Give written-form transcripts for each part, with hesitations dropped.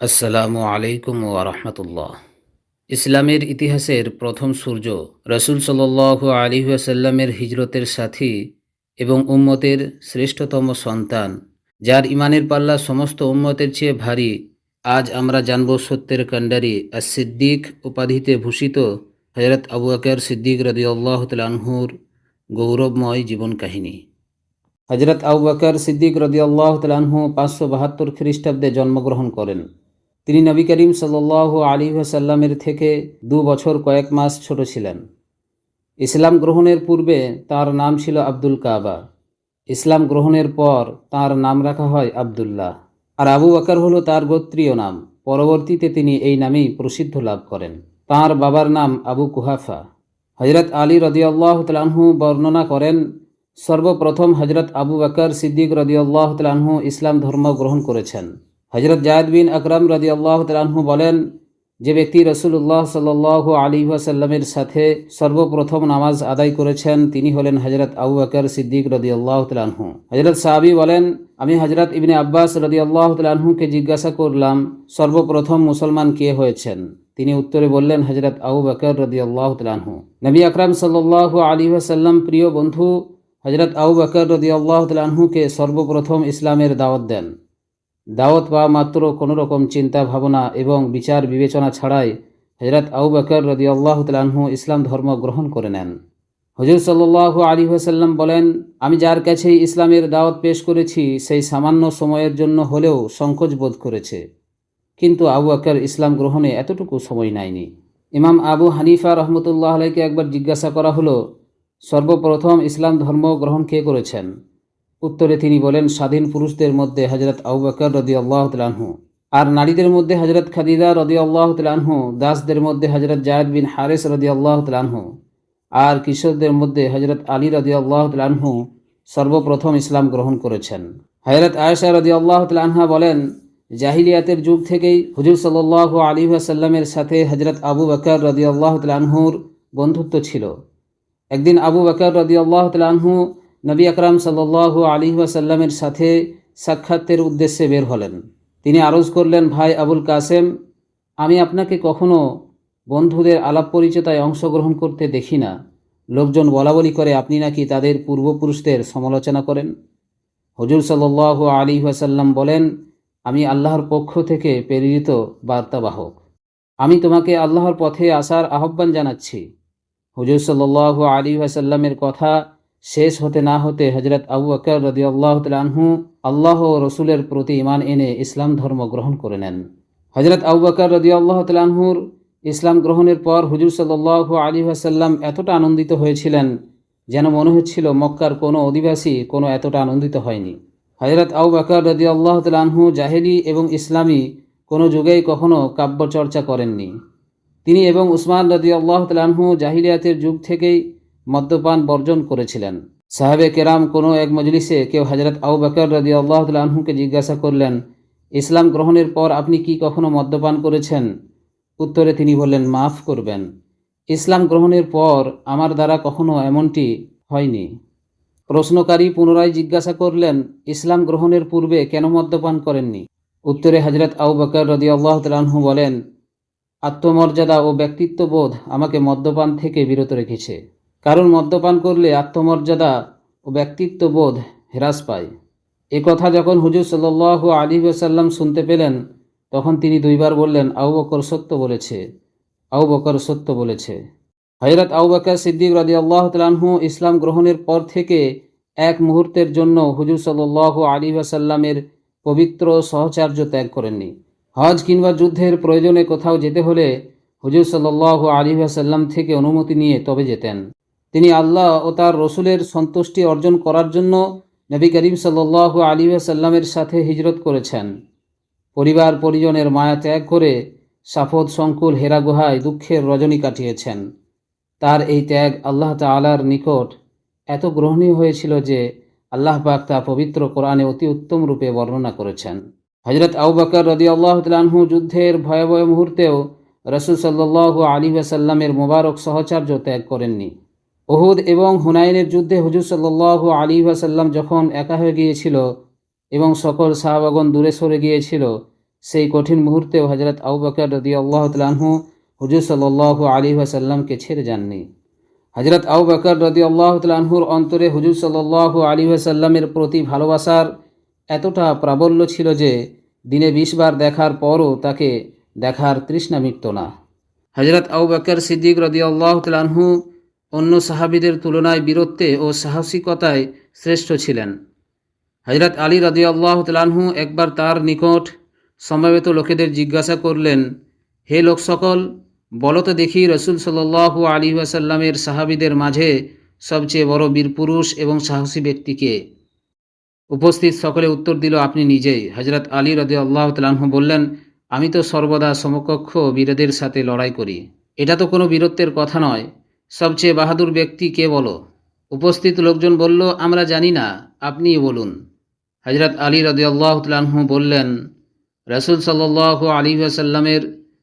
আসসালামু আলাইকুম ওয়া রাহমাতুল্লাহ। ইসলামের ইতিহাসের প্রথম সূর্য রাসূল সাল্লাল্লাহু আলাইহি ওয়াসাল্লামের হিজরতের সাথী এবং উম্মতের শ্রেষ্ঠতম সন্তান, যার ঈমানের পাল্লা সমস্ত উম্মতের চেয়ে ভারী। আজ আমরা জানব সত্যের কাণ্ডারি আস-সিদ্দিক উপাধিতে ভূষিত হযরত আবু বকর সিদ্দিক রাদিয়াল্লাহু তাআলা আনহুর গৌরবময় জীবন কাহিনী। হযরত আবু বকর সিদ্দিক রাদিয়াল্লাহু তাআলা আনহু 572 খ্রিস্টাব্দে জন্মগ্রহণ করেন। তিনি নবী করিম সাল্লাল্লাহু আলাইহি ওয়াসাল্লামের থেকে 2 বছর কয়েক মাস ছোট ছিলেন। ইসলাম গ্রহণের পূর্বে তার নাম ছিল আব্দুল কাবা। ইসলাম গ্রহণের পর তার নাম রাখা হয় আবদুল্লাহ। আর আবু বকর হলো তার গোত্রীয় নাম। পরবর্তীতে তিনি এই নামেই প্রসিদ্ধ লাভ করেন। তার বাবার নাম আবু কুহাফা। হযরত আলী রাদিয়াল্লাহু তাআলা আনহু বর্ণনা করেন, সর্বপ্রথম হযরত আবু বকর সিদ্দিক রাদিয়াল্লাহু তাআলা আনহু ইসলাম ধর্ম গ্রহণ করেছেন। হযরত যায়েদ বিন আকরাম রাদিয়াল্লাহু তাআলা আনহু বলেন, যে ব্যক্তি রাসূলুল্লাহ সাল্লাল্লাহু আলাইহি ওয়াসাল্লামের সাথে সর্বপ্রথম নামাজ আদায় করেছেন তিনি হলেন হযরত আবু বকর সিদ্দিক রাদিয়াল্লাহু তাআলা আনহু। হযরত সাহাবী বলেন, আমি হযরত ইবনে আব্বাস রাদিয়াল্লাহু তাআলা আনহুকে জিজ্ঞাসা করলাম, সর্বপ্রথম মুসলমান কে হয়েছেন? তিনি উত্তরে বললেন, হযরত আবু বকর রাদিয়াল্লাহু তাআলা আনহু। নবী আকরাম সাল্লাল্লাহু আলাইহি ওয়াসাল্লাম প্রিয় বন্ধু হযরত আবু বকর রাদিয়াল্লাহু তাআলা আনহুকে সর্বপ্রথম ইসলামের দাওয়াত দেন। দাওয়াত পাওয়া মাত্র কোনো রকম চিন্তা ভাবনা এবং বিচার বিবেচনা ছাড়াই হযরত আবু বকর রাদিয়াল্লাহু তাআলা আনহু ইসলাম ধর্ম গ্রহণ করে নেন। হুজুর সাল্লাল্লাহু আলাইহি ওয়াসাল্লাম বলেন, আমি যার কাছেই ইসলামের দাওয়াত পেশ করেছি সেই সামান্য সময়ের জন্য হলেও সংকোচ বোধ করেছে, কিন্তু আবু বকর ইসলাম গ্রহণে এতটুকু সময় নেয়নি। ইমাম আবু হানিফা রহমতুল্লাহ আলাইকে একবার জিজ্ঞাসা করা হলো, সর্বপ্রথম ইসলাম ধর্ম গ্রহণ কে করেছেন? উত্তরে তিনি বলেন, স্বাধীন পুরুষদের মধ্যে হযরত আবু বকর রাদিয়াল্লাহু তাআলা আনহু, আর নারীদের মধ্যে হযরত খাদিজা রাদিয়াল্লাহু তাআলা আনহু, দাসদের মধ্যে হযরত যায়েদ বিন হারিস রাদিয়াল্লাহু তাআলা আনহু, আর কিশোরদের মধ্যে হযরত আলী রাদিয়াল্লাহু তাআলা আনহু সর্বপ্রথম ইসলাম গ্রহণ করেছেন। হযরত আয়েশা রাদিয়াল্লাহু তাআলা আনহা বলেন, জাহিলিয়াতের যুগ থেকেই হুজুর সাল্লাল্লাহু আলাইহি ওয়াসাল্লামের সাথে হযরত আবু বকর রাদিয়াল্লাহু তাআলা আনহুর বন্ধুত্ব ছিল। একদিন আবু বকর রাদিয়াল্লাহু তাআলা আনহু নবী আকরাম সাল্লাল্লাহু আলাইহি ওয়াসাল্লামের সাথে সাক্ষাতের উদ্দেশ্যে বের হলেন। তিনি আরজ করলেন, ভাই আবুল কাসেম, আমি আপনাকে কখনো বন্ধুদের আলাপ পরিচর্যায় অংশগ্রহণ করতে দেখি না। লোকজন বলাবলি করে আপনি নাকি তাদের পূর্বপুরুষদের সমালোচনা করেন। হুজুর সাল্লাল্লাহু আলাইহি ওয়াসাল্লাম বলেন, আমি আল্লাহর পক্ষ থেকে প্রেরিত বার্তাবাহক। আমি তোমাকে আল্লাহর পথে আসার আহ্বান জানাচ্ছি। হুজুর সাল্লাল্লাহু আলাইহি ওয়াসাল্লামের কথা শেষ হতে না হতে হযরত আবু বকর রাদিয়াল্লাহু তাআলা আনহু আল্লাহ ও রসুলের প্রতি ঈমান এনে ইসলাম ধর্ম গ্রহণ করে নেন। হযরত আবু বকর রাদিয়াল্লাহু তাআলা আনহুর ইসলাম গ্রহণের পর হুজুর সাল্লাল্লাহু আলাইহি ওয়াসাল্লাম এতটা আনন্দিত হয়েছিলেন যেন মনে হচ্ছিল মক্কার কোনো অধিবাসী কোনো এতটা আনন্দিত হয়নি। হযরত আবু বকর রাদিয়াল্লাহু তাআলা আনহু জাহেলি এবং ইসলামী কোনো যুগেই কখনো কাব্য চর্চা করেননি। তিনি এবং উসমান রাদিয়াল্লাহু তাআলা আনহু জাহিলিয়াতের যুগ থেকেই মদ্যপান বর্জন করেছিলেন। সাহাবে কেরাম কোনো এক মজলিসে কেউ হযরত আবু বকর রাদিয়াল্লাহু তাআলা আনহুকে জিজ্ঞাসা করলেন, ইসলাম গ্রহণের পর আপনি কি কখনো মদ্যপান করেছেন? উত্তরে তিনি বললেন, মাফ করবেন, ইসলাম গ্রহণের পর আমার দ্বারা কখনো এমনটি হয়নি। প্রশ্নকারী পুনরায় জিজ্ঞাসা করলেন, ইসলাম গ্রহণের পূর্বে কেন মদ্যপান করেননি? উত্তরে হযরত আবু বকর রাদিয়াল্লাহু তাআলা আনহু বলেন, আত্মমর্যাদা ও ব্যক্তিত্ববোধ আমাকে মদ্যপান থেকে বিরত রেখেছে। কারণ মদ্যপান করলে আত্মমর্যাদা ও ব্যক্তিত্ববোধ হ্রাস পায়। এ কথা যখন হুজুর সাল্লাল্লাহু আলাইহি ওয়াসাল্লাম শুনতে পেলেন তখন তিনি 2 বার বললেন, আবু বকর সত্য বলেছে, আবু বকর সত্য বলেছে। হযরত আবু বকর সিদ্দিক রাদিয়াল্লাহু তাআলা আনহু ইসলাম গ্রহণের পর থেকে এক মুহূর্তের জন্য হুজুর সাল্লাল্লাহু আলাইহি ওয়াসাল্লামের পবিত্র সহচর্য ত্যাগ করেননি। হজ কিংবা যুদ্ধের প্রয়োজনে কোথাও যেতে হলে হুজুর সাল্লাল্লাহু আলাইহি ওয়াসাল্লাম থেকে অনুমতি নিয়ে তবে যেতেন। তিনি আল্লাহ ও তার রসুলের সন্তুষ্টি অর্জন করার জন্য নবী করিম সাল্লাল্লাহু আলাইহি ওয়াসাল্লামের সাথে হিজরত করেছেন। পরিবার পরিজনের মায়া ত্যাগ করে সাফদ সংকুল হেরা গুহায় দুঃখের রজনী কাটিয়েছেন। তার এই ত্যাগ আল্লাহ তাআলার নিকট এত গ্রহণীয় হয়েছিল যে আল্লাহ পাক তা পবিত্র কোরআনে অতি উত্তম রূপে বর্ণনা করেছেন। হযরত আবু বকর রাদিয়াল্লাহু তাআলা আনহু যুদ্ধের ভয়াবহ মুহূর্তেও রাসূল সাল্লাল্লাহু আলাইহি ওয়াসাল্লামের মোবারক সহচর্য ত্যাগ করেননি। উহুদ এবং হুনাইনের যুদ্ধে হুজুর সাল্লাল্লাহু আলাইহি ওয়াসাল্লাম যখন একা হয়ে গিয়েছিল এবং সকল সাহাবাগণ দূরে সরে গিয়েছিল, সেই কঠিন মুহূর্তেও হজরত আবু বকর রাদিয়াল্লাহু তাআলা আনহু হুজুর সাল্লাল্লাহু আলাইহি ওয়াসাল্লামকে ছেড়ে যাননি। হজরত আবু বকর রাদিয়াল্লাহু তাআলা আনহুর অন্তরে হুজুর সাল্লাল্লাহু আলাইহি ওয়াসাল্লামের প্রতি ভালোবাসার এতটা প্রাবল্য ছিল যে দিনে 20 বার দেখার পরও তাকে দেখার তৃষ্ণা মিটত না। হজরত আবু বকর সিদ্দিক রাদিয়াল্লাহু তাআলা আনহু অন্য সাহাবীদের তুলনায় বীরত্বে ও সাহসিকতায় শ্রেষ্ঠ ছিলেন। হজরত আলী রাদিয়াল্লাহু তাআলা আনহু একবার তার নিকট সমবেত লোকেদের জিজ্ঞাসা করলেন, হে লোক সকল, বলো তো দেখি রসুল সাল্লাল্লাহু আলাইহি ওয়াসাল্লামের সাহাবীদের মাঝে সবচেয়ে বড় বীরপুরুষ এবং সাহসী ব্যক্তি কে? উপস্থিত সকলে উত্তর দিল, আপনি নিজেই। হজরত আলী রাদিয়াল্লাহু তাআলা আনহু বললেন, আমি তো সর্বদা সমকক্ষ বীরদের সাথে লড়াই করি। এটা তো কোনো বীরত্বের কথা নয়। সবচেয়ে বাহাদুর ব্যক্তি কে বলো? উপস্থিত লোকজন বলল, আমরা জানি না, আপনিই বলুন। হজরত আলী রাদিয়াল্লাহু তাআলা আনহু বললেন, রাসূল সাল্লাল্লাহু আলাইহি ওয়াসাল্লামের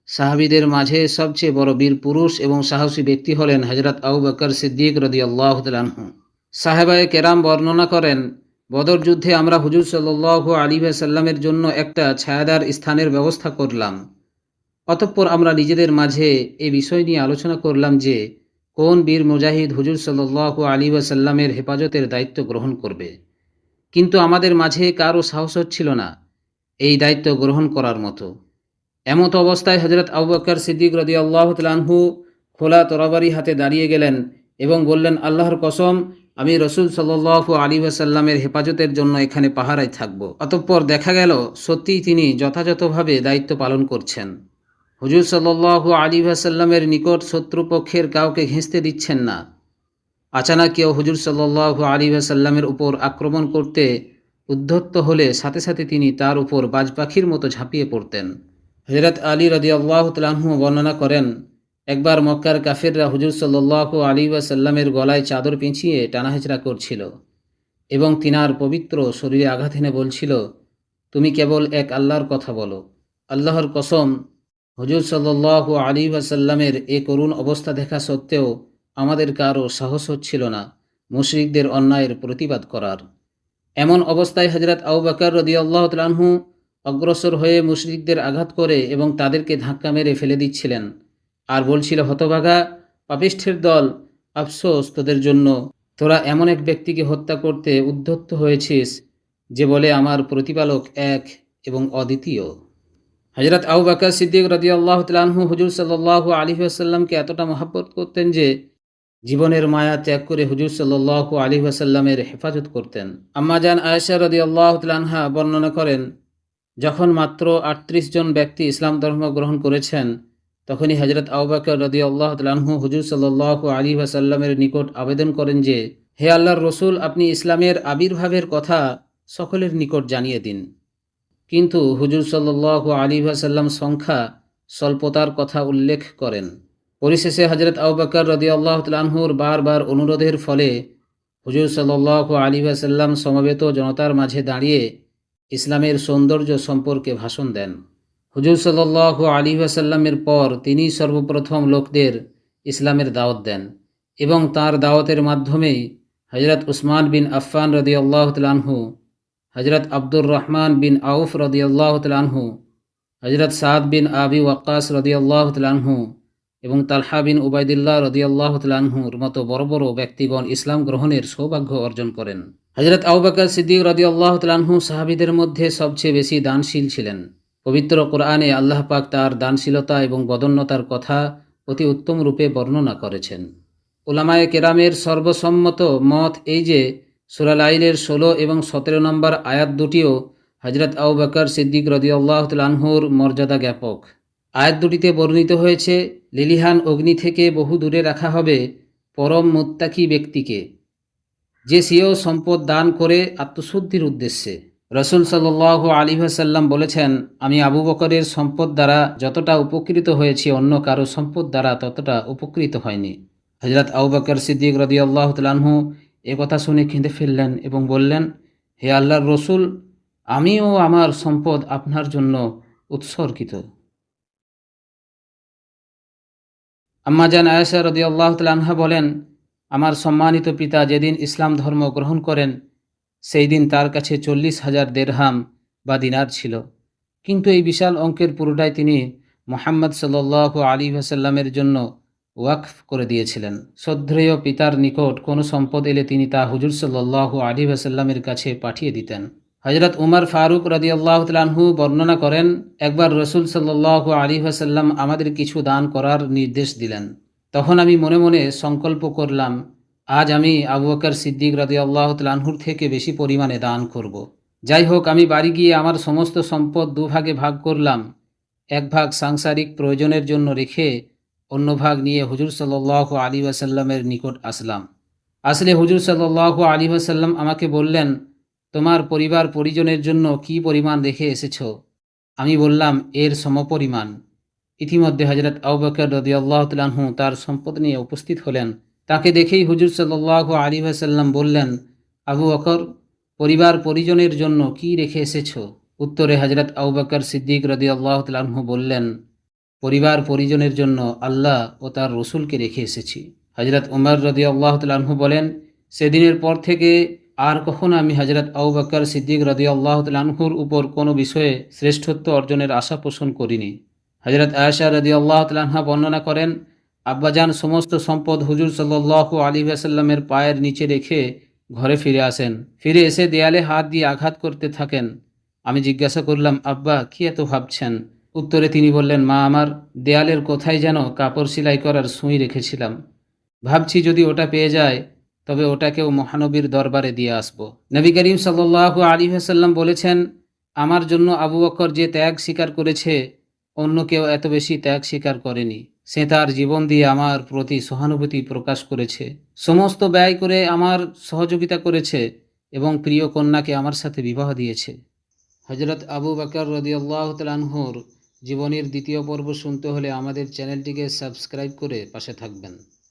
সাহাবীদের মাঝে সবচেয়ে বড় বীর পুরুষ এবং সাহসী ব্যক্তি হলেন হজরত আবু বকর সিদ্দিক রাদিয়াল্লাহু তাআলা আনহু। সাহাবায়ে কেরাম বর্ণনা করেন, বদর যুদ্ধে আমরা হুজুর সাল্লাল্লাহু আলাইহি ওয়াসাল্লামের জন্য একটা ছায়াদার স্থানের ব্যবস্থা করলাম। অতঃপর আমরা নিজেদের মাঝে এই বিষয় নিয়ে আলোচনা করলাম যে কোন বীর মুজাহিদ হুজুর সাল্লাল্লাহু আলাইহি ওয়াসাল্লামের হেফাজতের দায়িত্ব গ্রহণ করবে। কিন্তু আমাদের মাঝে কারও সাহস হচ্ছিল না এই দায়িত্ব গ্রহণ করার মতো। এমত অবস্থায় হজরত আবু বকর সিদ্দিক রাদিয়াল্লাহু তাআলা আনহু খোলা তরবারি হাতে দাঁড়িয়ে গেলেন এবং বললেন, আল্লাহর কসম, আমি রসুল সাল্লাল্লাহু আলাইহি ওয়াসাল্লামের হেফাজতের জন্য এখানে পাহারায় থাকব। অতঃপর দেখা গেল সত্যিই তিনি যথাযথভাবে দায়িত্ব পালন করছেন। হুজুর সাল্লাল্লাহু আলাইহি ওয়াসাল্লামের নিকট শত্রুপক্ষের কাউকে ঘেঁষতে দিচ্ছেন না। আচানক কেউ হুজুর সাল্লাল্লাহু আলাইহি ওয়াসাল্লামের উপর আক্রমণ করতে উদ্ধত্ত হলে সাথে সাথে তিনি তার উপর বাজ পাখির মতো ঝাঁপিয়ে পড়তেন। হযরত আলী রাদিয়াল্লাহু তাআলা আনহু বর্ণনা করেন, একবার মক্কার কাফিররা হুজুর সাল্লাল্লাহু আলাইহি ওয়াসাল্লামের গলায় চাদর পেঁচিয়ে টানাহেচড়া করছিল এবং তিনার পবিত্র শরীরে আঘাত এনে বলছিল, তুমি কেবল এক আল্লাহর কথা বলো। আল্লাহর কসম, হুজুর সাল্লাল্লাহু আলাইহি ওয়াসাল্লামের এ করুণ অবস্থা দেখা সত্ত্বেও আমাদের কারও সাহস হচ্ছিল না মুশরিকদের অন্যায়ের প্রতিবাদ করার। এমন অবস্থায় হযরত আবু বকর রাদিয়াল্লাহু তাআলা আনহু অগ্রসর হয়ে মুশরিকদের আঘাত করে এবং তাদেরকে ধাক্কা মেরে ফেলে দিচ্ছিলেন আর বলছিল, হতভাগা পাপিষ্ঠের দল, আফসোস তোদের জন্য, তোরা এমন এক ব্যক্তিকে হত্যা করতে উদ্ধত্ত হয়েছিস যে বলে আমার প্রতিপালক এক এবং অদ্বিতীয়। হযরত আবু বকর সিদ্দিক রাদিয়াল্লাহু তাআলা আনহু হুজুর সাল্লাল্লাহু আলাইহি ওয়াসাল্লামকে এতটা মহব্বত করতেন যে জীবনের মায়া ত্যাগ করে হুজুর সাল্লাল্লাহু আলাইহি ওয়াসাল্লামের হেফাজত করতেন। আম্মা জান আয়েশা রাদিয়াল্লাহু তাআলা আনহা বর্ণনা করেন, যখন মাত্র ৩৮ জন ব্যক্তি ইসলাম ধর্ম গ্রহণ করেছেন, তখনই হযরত আবু বকর রাদিয়াল্লাহু তাআলা আনহু হুজুর সাল্লাল্লাহু আলাইহি ওয়াসাল্লামের নিকট আবেদন করেন যে, হে আল্লাহর রসুল, আপনি ইসলামের আবির্ভাবের কথা সকলের নিকট জানিয়ে দিন। কিন্তু হুজুর সাল্লাল্লাহু আলাইহি ওয়াসাল্লাম সংখ্যা স্বল্পতার কথা উল্লেখ করেন। পরিশেষে হযরত আবু বকর রাদিয়াল্লাহু তাআলা আনহুর বারবার অনুরোধের ফলে হুজুর সাল্লাল্লাহু আলাইহি ওয়াসাল্লাম সমবেত জনতার মাঝে দাঁড়িয়ে ইসলামের সৌন্দর্য সম্পর্কে ভাষণ দেন। হুজুর সাল্লাল্লাহু আলাইহি ওয়াসাল্লামের পর তিনি সর্বপ্রথম লোকদের ইসলামের দাওয়াত দেন এবং তার দাওয়াতের মাধ্যমেই হযরত উসমান বিন আফফান রাদিয়াল্লাহু তাআলা আনহু, হযরত আব্দুর রহমান বিন আউফ রাদিয়াল্লাহু তাআলা আনহু, হযরত সাদ বিন আবি ওয়াক্কাস রাদিয়াল্লাহু তাআলা আনহু এবং তালহা বিন উবাইদুল্লাহ রাদিয়াল্লাহু তাআলা আনহুর মতো বড় বড় ব্যক্তিগণ ইসলাম গ্রহণের সৌভাগ্য অর্জন করেন। হযরত আবু বকর সিদ্দিক রাদিয়াল্লাহু তাআলা আনহু সাহাবীদের মধ্যে সবচেয়ে বেশি দানশীল ছিলেন। পবিত্র কোরআনে আল্লাহ পাক তার দানশীলতা এবং বদান্যতার কথা অতি উত্তম রূপে বর্ণনা করেছেন। উলামায়ে কেরামের সর্বসম্মত মত এই যে সূরা লাইলের 16 এবং 17 নম্বর আয়াত দুটিও হযরত আবু বকর সিদ্দিক রাদিয়াল্লাহু তাআলা আনহুর মর্যাদা জ্ঞাপক। আয়াত দুটিতে বর্ণিত হয়েছে, লিলিহান অগ্নি থেকে বহু দূরে রাখা হবে পরম মুত্তাকি ব্যক্তিকে, যে স্বীয় সম্পদ দান করে আত্মশুদ্ধির উদ্দেশ্যে। রাসূল সাল্লাল্লাহু আলাইহি ওয়াসাল্লাম বলেছেন, আমি আবু বকরের সম্পদ দ্বারা যতটা উপকৃত হয়েছি অন্য কারো সম্পদ দ্বারা ততটা উপকৃত হয়নি। হযরত আবু বকর সিদ্দিক রাদিয়াল্লাহু তাআলা আনহু এ কথা শুনে কেঁদে ফেললেন এবং বললেন, হে আল্লাহর রসুল, আমিও আমার সম্পদ আপনার জন্য উৎসর্গিত। আম্মা জান আয়েশা রাদিয়াল্লাহু তাআলা আনহা বলেন, আমার সম্মানিত পিতা যেদিন ইসলাম ধর্ম গ্রহণ করেন সেই দিন তার কাছে 40,000 দিরহাম বা দিনার ছিল। কিন্তু এই বিশাল অঙ্কের পুরোটাই তিনি মুহাম্মদ সাল্লাল্লাহু আলাইহি ওয়াসাল্লামের জন্য ওয়াকফ করে দিয়েছিলেন। শ্রদ্ধেয় পিতার নিকট কোনো সম্পদ এলে তিনি তা হুজুর সাল্লাল্লাহু আলাইহি ওয়াসাল্লামের কাছে পাঠিয়ে দিতেন। হযরত উমর ফারুক রাদিয়াল্লাহু তাআলা আনহু বর্ণনা করেন, একবার রাসূল সাল্লাল্লাহু আলাইহি ওয়াসাল্লাম আমাদের কিছু দান করার নির্দেশ দিলেন। তখন আমি মনে মনে সংকল্প করলাম, আজ আমি আবু বকর সিদ্দিক রাদিয়াল্লাহু তাআলা আনহুর থেকে বেশি পরিমাণে দান করব। যাই হোক, আমি বাড়ি গিয়ে আমার সমস্ত সম্পদ দুভাগে ভাগ করলাম। এক ভাগ সাংসারিক প্রয়োজনের জন্য রেখে অন্য ভাগ নিয়ে হুজুর সাল্লাল্লাহু আলাইহি ওয়াসাল্লামের নিকট আসলাম। আসলে হুজুর সাল্লাল্লাহু আলাইহি ওয়াসাল্লাম আমাকে বললেন, তোমার পরিবার পরিজনের জন্য কি পরিমাণ রেখে এসেছো? আমি বললাম, এর সমপরিমাণ। ইতিমধ্যে হযরত আবু বকর রাদিয়াল্লাহু তাআলা আনহু তার সম্পদ নিয়ে উপস্থিত হলেন। তাকে দেখেই হুজুর সাল্লাল্লাহু আলাইহি ওয়াসাল্লাম বললেন, আবু বকর, পরিবার পরিজনের জন্য কি রেখে এসেছো? উত্তরে হযরত আবু বকর সিদ্দিক রাদিয়াল্লাহু তাআলা আনহু বললেন, পরিবার পরিজনের জন্য আল্লাহ ও তার রসুলকে রেখে এসেছি। হযরত উমর রাদিয়াল্লাহু তাআলা আনহু বলেন, সেদিনের পর থেকে আর কখনো আমি হযরত আবু বকর সিদ্দিক রাদিয়াল্লাহু তাআলা আনহুর উপর কোনো বিষয়ে শ্রেষ্ঠত্ব অর্জনের আশা পোষণ করিনি। হযরত আয়েশা রাদিয়াল্লাহু তাআলা আনহা বর্ণনা করেন, আব্বাজান সমস্ত সম্পদ হুজুর সাল্লাল্লাহু আলাইহি ওয়াসাল্লামের পায়ের নিচে রেখে ঘরে ফিরে আসেন। ফিরে এসে দেয়ালে হাত দিয়ে আঘাত করতে থাকেন। আমি জিজ্ঞাসা করলাম, আব্বা, কি এত ভাবছেন? উত্তরে তিনি বললেন, মা আমার, দেয়ালের কোথায় যেন কাপড় সেলাই করার সুই রেখেছিলাম। ভাবছি যদি ওটা পেয়ে যায় তবে ওটাকেও মহানবীর দরবারে দিয়ে আসব। নবী করিম সাল্লাল্লাহু আলাইহি ওয়াসাল্লাম বলেছেন, আমার জন্য আবু বকর যে ত্যাগ স্বীকার করেছে অন্য কেউ এত বেশি ত্যাগ স্বীকার করেনি। সে তার জীবন দিয়ে আমার প্রতি সহানুভূতি প্রকাশ করেছে, সমস্ত ব্যয় করে আমার সহযোগিতা করেছে এবং প্রিয় কন্যাকে আমার সাথে বিবাহ দিয়েছে। হযরত আবু বকর রাদিয়াল্লাহু তাআলা আনহুর জীবনের দ্বিতীয় পর্ব শুনতে হলে আমাদের চ্যানেলটিকে সাবস্ক্রাইব করে পাশে থাকবেন।